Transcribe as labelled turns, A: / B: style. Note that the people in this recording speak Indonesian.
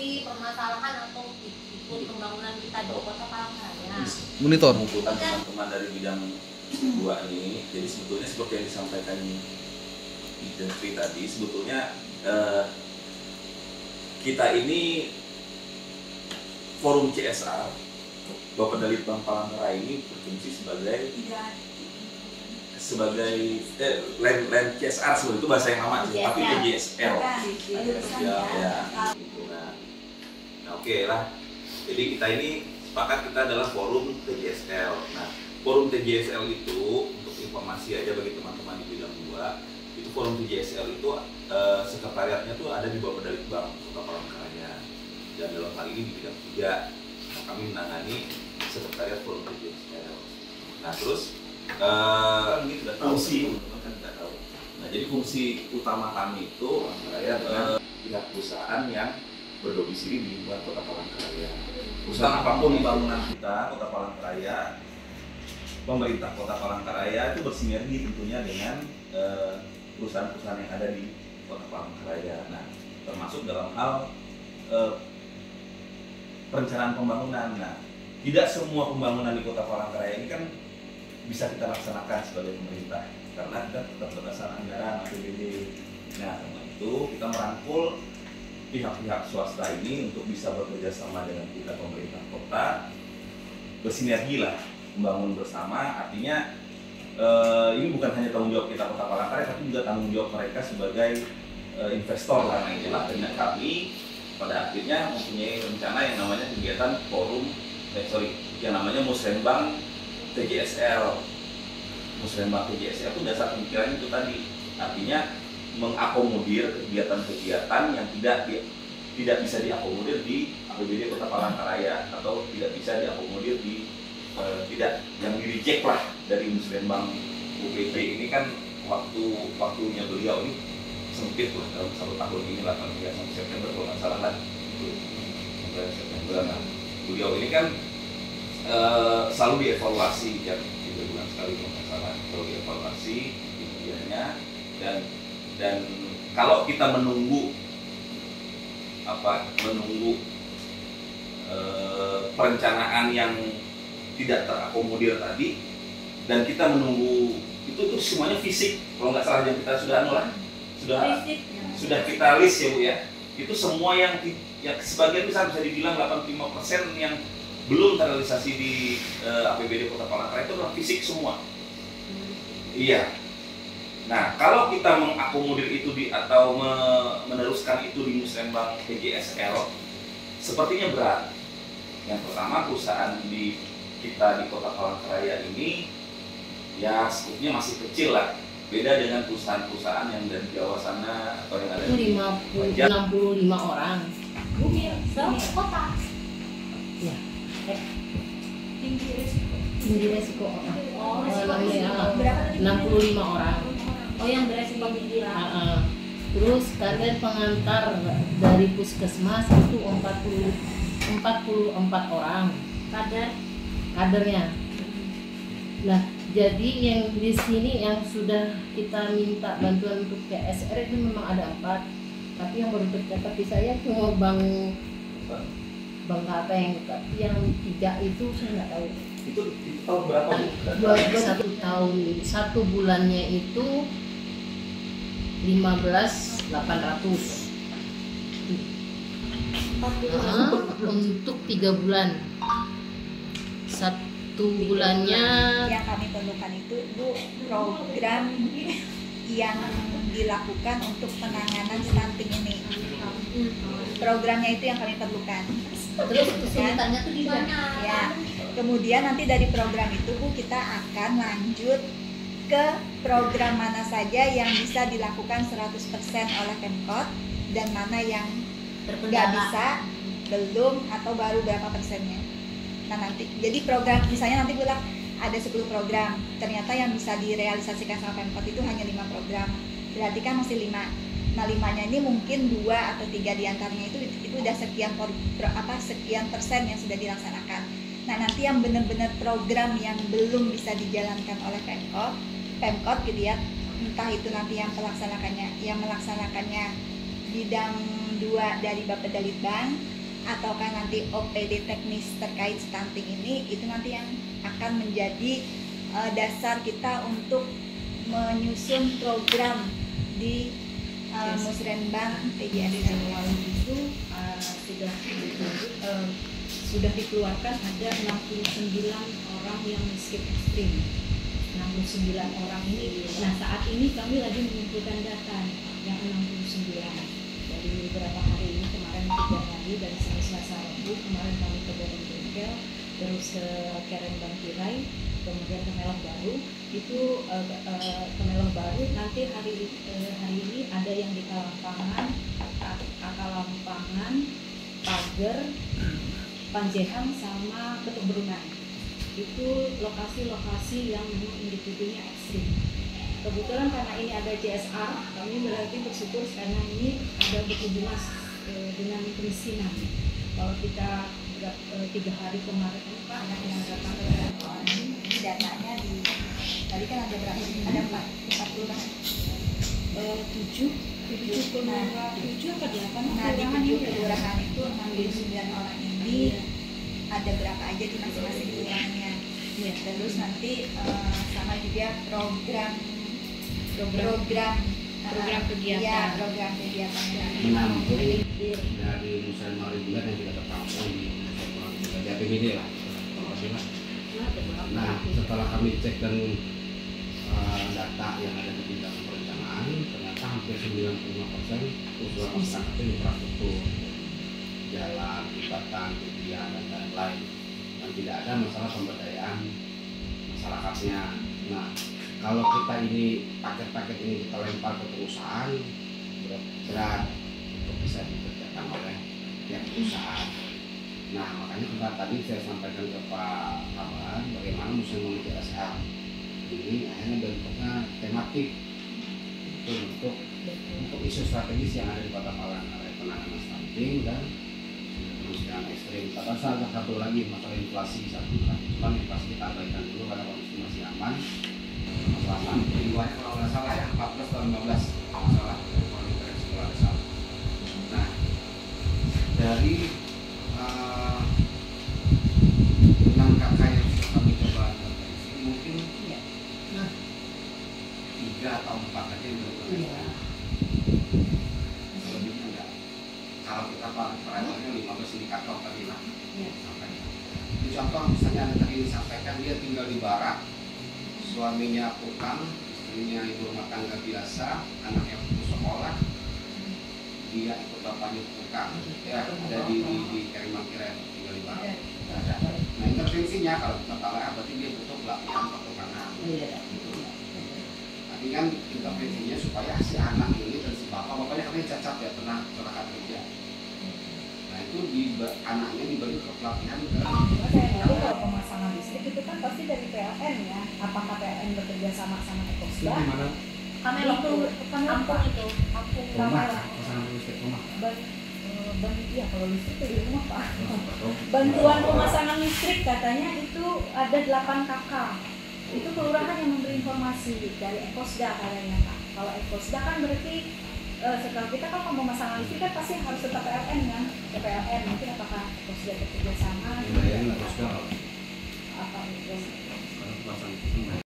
A: mengawasi permasalahan atau ikut pembangunan kita di Kota Palangkaraya.
B: Monitor.
C: Mengumpulkan teman-teman dari bidang 2 ini. Jadi sebetulnya seperti yang disampaikan Jeffrey tadi, sebetulnya kita ini forum CSR Bapeda Litbang Palangkaraya ini berfungsi sebagai land CSR sebetulnya itu bahasa yang lama sih, tapi TJSL. Gitu. Nah, oke lah. Jadi kita ini sepakat kita adalah forum TJSL. Nah, forum TJSL itu untuk informasi aja bagi teman-teman di bidang 2, itu forum TJSL itu sekretariatnya tuh ada di Bapeda Litbang Kota Palangkaraya. Dan dalam hal ini di bidang 3 kami menangani sekretariat forum TJSL. Nah, terus ini sudah fungsi, kan tidak tahu. Nah, jadi fungsi utama kami itu adalah pihak perusahaan yang berdomisili di luar Kota Palangkaraya. Perusahaan apapun bangunan kita, Kota Palangkaraya, pemerintah Kota Palangkaraya itu bersinergi tentunya dengan perusahaan-perusahaan yang ada di Kota Palangkaraya. Nah, termasuk dalam hal perencanaan pembangunan. Nah, tidak semua pembangunan di Kota Palangkaraya ini kan bisa kita laksanakan sebagai pemerintah karena kita keterbatasan anggaran APBD. Nah, karena itu kita merangkul pihak-pihak swasta ini untuk bisa bekerja sama dengan kita pemerintah kota, bersinergi lah, membangun bersama. Artinya ini bukan hanya tanggung jawab kita Kota Palangkaraya, tapi juga tanggung jawab mereka sebagai investor lah. Inilah dengan kami pada akhirnya mempunyai rencana yang namanya kegiatan forum, yang namanya Musrembang TJSL. Musrembang TJSL itu dasar pemikiran itu tadi, artinya mengakomodir kegiatan-kegiatan yang tidak bisa diakomodir di APBD Kota Palangkaraya atau tidak bisa diakomodir di yang di-reject lah dari Musrembang UPT. Ini kan waktunya beliau ini sempit lah dalam 1 tahun ini 8 sampai September kalau nggak salah lah itu sampai September. Nah, beliau ini kan selalu dievaluasi ya 3 bulan sekali kalau nggak salah, selalu dievaluasi kinerjanya dan kalau kita menunggu perencanaan yang tidak terakomodir tadi dan kita menunggu itu semuanya fisik kalau nggak salah yang kita sudah kita list ya Bu ya, itu semua yang sebagian besar bisa dibilang 85% yang belum terrealisasi di APBD Kota Palangkaraya itu adalah fisik semua. Iya. Nah, kalau kita mengakomodir itu atau meneruskan itu di Musrembang TJSL, sepertinya berat. Yang pertama, perusahaan kita di Kota Palangkaraya ini ya skupnya masih kecil lah. Beda dengan perusahaan-perusahaan yang dari Jawa sana atau yang ada di
D: 65 orang.
A: Kota.
D: Ya. Tinggi resiko orang.
A: Oh, resiko
D: berapa tadi? 65 orang.
A: Oh, yang beresiko tinggi lah.
D: Terus kader pengantar dari puskesmas itu 44 orang. Kadernya. Nah, jadi yang di sini yang sudah kita minta bantuan untuk CSR itu memang ada 4, tapi yang baru tercatat di saya cuma Bang Kapeng, tapi yang 3 itu saya nggak tahu.
C: Itu tahun berapa Bu?
D: 1 tahun, 1 bulannya itu 15.800. Untuk 3 bulan. 1 bulannya
E: yang kami perlukan itu Bu, program yang dilakukan untuk penanganan stunting ini. Programnya itu yang kami perlukan.
A: Terus kesulitannya tuh di mana?
E: Ya. Kemudian nanti dari program itu Bu, kita akan lanjut ke program mana saja yang bisa dilakukan 100% oleh Pemkot dan mana yang nggak bisa, belum, atau baru berapa persennya. Nah, nanti jadi program misalnya nanti bilang ada 10 program, ternyata yang bisa direalisasikan sama Pemkot itu hanya 5 program, berarti kan masih 5. Nah, 5-nya ini mungkin 2 atau 3 diantaranya itu udah sekian persen yang sudah dilaksanakan. Nah, nanti yang benar-benar program yang belum bisa dijalankan oleh Pemkot gitu ya, entah itu nanti yang melaksanakannya bidang 2 dari Bapeda Litbang ataukah nanti OPD teknis terkait stunting ini, itu nanti yang akan menjadi dasar kita untuk menyusun program di Musrenbang PGSM.
B: Awal itu sudah dikeluarkan ada 69 orang yang miskin ekstrim. 69 orang ini. Nah, saat ini kami lagi mengumpulkan data yang 69 dari beberapa hari ini, kemarin 3 hari dari Selasa Rabu, kemarin kami ke Borong Bengkel, terus ke Kerenbang Tirai, kemudian ke Melong Baru. Itu ke Melong Baru nanti hari ini ada yang di Kalampangan, Akalampangan, Pager, Panjehang sama Ketuk Berunai. Itu lokasi-lokasi yang memang individunya ekstrim. Kebetulan karena ini ada CSR, kami berarti bersyukur karena ini ada berhubungan dengan kemiskinan. Kalau kita 3 hari kemarin ini Pak, yang datang ke
E: Ini datanya di tadi kan ada berapa? Ada 4 kelurahan.
B: 7 apa 8
E: Nah, di 7 kelurahan itu 69 orang ini ada berapa aja di masing-masing kelurahannya.
B: Ya,
E: Terus nanti sama juga program
B: kegiatan.
E: Ya, program kegiatan
F: menampung dari Musrenbang reguler yang kita tertampung di APBD lah. Nah, setelah kami cek dan data yang ada di bidang perencanaan, ternyata hampir 95% usulan masyarakat itu infrastruktur, jalan, jembatan, kemudian dan lain-lain, dan tidak ada masalah pemberdayaan masyarakatnya. Nah, kalau kita ini paket-paket ini kita lempar ke perusahaan, berat untuk bisa dikerjakan oleh pihak perusahaan. Nah, makanya tadi saya sampaikan ke Pak Kabar bagaimana Musrenbang CSR ini akhirnya bentuknya tematik untuk isu strategis yang ada di Kota Palangkaraya, penanganan stunting dan kemiskinan ekstrim. Tapi salah satu lagi masalah inflasi satu lagi, cuman inflasi kita abaikan dulu karena kondisi masih aman. Masalah stunting jumlahnya kalau nggak salah ya 14 atau 15 masalah kalau dikoreksi kalau nggak salah. Nah, dari 6 kakak yang sudah kami coba deteksi, mungkin 3 atau 4 aja yang berbeda. Selebihnya enggak. Kalau kita paralelnya 15 indikator tadi lah. Sampai. Itu contoh misalnya ada tadi disampaikan dia tinggal di barak, suaminya tukang, istrinya ibu rumah tangga biasa, anaknya putus sekolah, dia ikut bapaknya tukang, ya ada di Kerenbang Tirai tinggal di barak. Ada. Nah, intervensinya kalau kita tahu berarti dia butuh pelatihan pertukangan. Gitu. Tapi kan intervensinya supaya si anak ini dan si bapaknya katanya cacat ya, pernah kecelakaan kerja. Nah, itu anaknya diberi ke pelatihan ke.
B: Saya tahu kalau pemasangan listrik itu kan pasti dari PLN ya. Apakah PLN bekerja sama Ekosda?
A: Kamelong
B: Itu
A: kampung itu, kampung
F: Rumah,
A: Kamelong.
F: pasangan listrik rumah.
B: Iya, kalau listrik itu di rumah Pak. Bantuan pemasangan listrik katanya itu ada 8 kakak. Itu kelurahan yang memberi informasi dari Ekosda katanya Pak. Kalau Ekosda kan berarti setelah kita kan mau pemasangan listrik kan pasti harus tetap PLN kan, ke PLN. Mungkin apakah Ekosda bekerja sama?
F: Bayangin lah, terus
B: Apa itu?
F: pasang